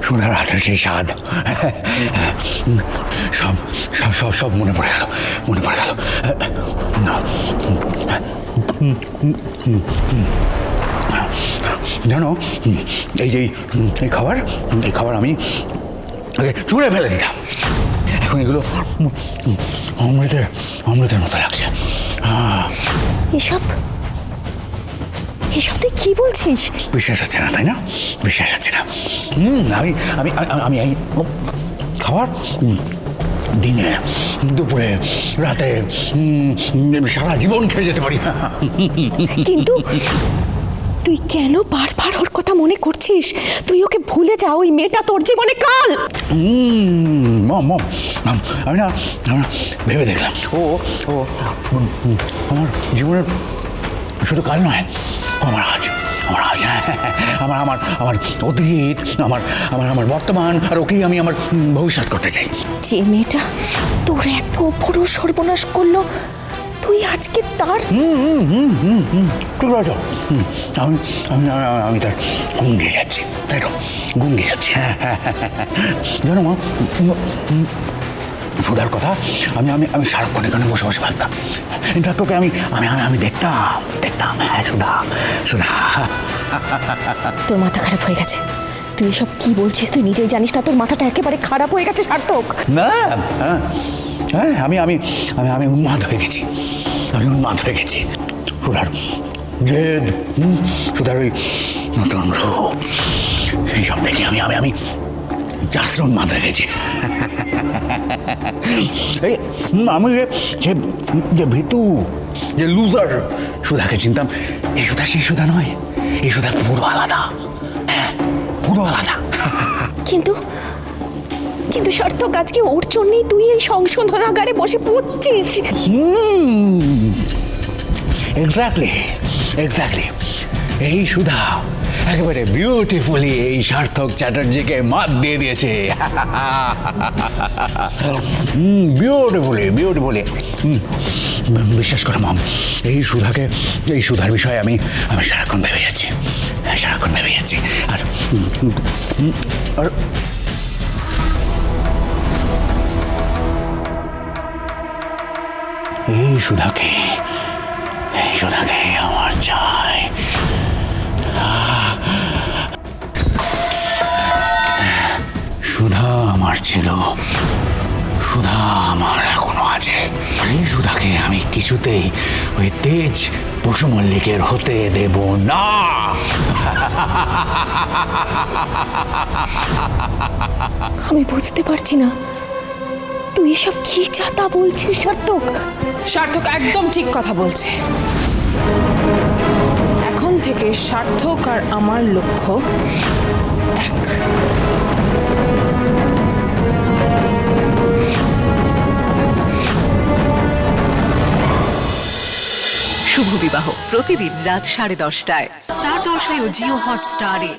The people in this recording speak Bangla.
সোনার হাতের সেই স্বাদ সব সব সব সব মনে পড়ে গেল, মনে পড়ে গেল। জানো, এই যে এই খাবার আমি আগে চুড়ে ফেলে দিতাম, এখন এগুলো অমৃতের অমৃতের মতো লাগছে। এসব এসব তুই কি বলছিস? বিশ্বাস হচ্ছে না, তাই না? বিশ্বাস হচ্ছে না। আমি আমি আমি এই খাবার দিনে, দুপুরে, রাতে, সারা জীবন খেয়ে যেতে পারি। কিন্তু তুই কেন বারবার ওর কথা মনে করছিস? তুই ওকে ভুলে যা, ওই মেয়েটা তোর জীবনে কাল। মম মম আমি না ভেবে দেখলাম, ও ও আমার জীবনের শুধু কাল নয়, আমার আজ, আমার আজ, আমার আমার আমার অতীত, আমার আমার আমার বর্তমান, আর ওকেই আমি আমার ভবিষ্যৎ করতে চাই। যে মেয়েটা তোর এত বড় সর্বনাশ করলো, তুই আজকে তার ঠিক আছে, আমি আমি আমি তার গুণ দিয়ে যাচ্ছি, তাই তো, গুণ দিয়ে যাচ্ছি। জানো মা, সুধার কথা আমি আমি আমি সারাক্ষণ এখানে বসে বসে ভাবতাম। ইনফ্যাক্ট ওকে আমি আমি আমি দেখতাম দেখতাম হ্যাঁ, সুধা সুধা। তোর মাথা খারাপ হয়ে গেছে। তুই এসব কি বলছিস? তুই নিজেই জানিস না তোর মাথাটা একেবারে খারাপ হয়ে গেছে সার্থক। না, হ্যাঁ আমি আমি আমি আমি উন্মাদ হয়ে গেছি, আমি উন্মাদ হয়ে গেছি। সুধার জেদ, সুধার ওই নতুন রূপ, এইসব দেখে আমি আমি আমি জাস্ট উন্মাদ হয়ে গেছি। এই আমি যে ভীতু, যে লুজার সুধাকে চিনতাম, এই সুধা সেই সুধা নয়, এই সুধা পুরো আলাদা। হ্যাঁ, পুরো আলাদা। কিন্তু কিন্তু সার্থক, আজকে ওর জন্যই তুই এই সংশোধনাগারে বসে পড়ছিস। এক্স্যাক্টলি এক্স্যাক্টলি, এই সুধা একেবারে বিউটিফুলি এই সার্থক চ্যাটার্জিকে মাত দিয়ে দিয়েছে। Beautifully beautifully. বিশ্বাস করো মম, এই সুধাকে, এই সুধার বিষয়ে আমি আমি সারাক্ষণ ভেবে যাচ্ছি, সারাক্ষণ ভেবে যাচ্ছি। আর আর এই সুধাকে আমার চাই। সুধা আমার ছিল, সুধা আমার এখনো আছে। এই সুধাকে আমি কিছুতেই ওই তেজ পশু মল্লিকের হতে দেব না। আমি বুঝতে পারছি না তুই এসব কি চাতা বলছিস সার্থক। সার্থক একদম ঠিক কথা বলছে। এখন থেকে সার্থক আর আমার লক্ষ্য এক। শুভ বিবাহ প্রতিদিন রাত 10:30টায় স্টার জলসায় ও জিও হটস্টারে।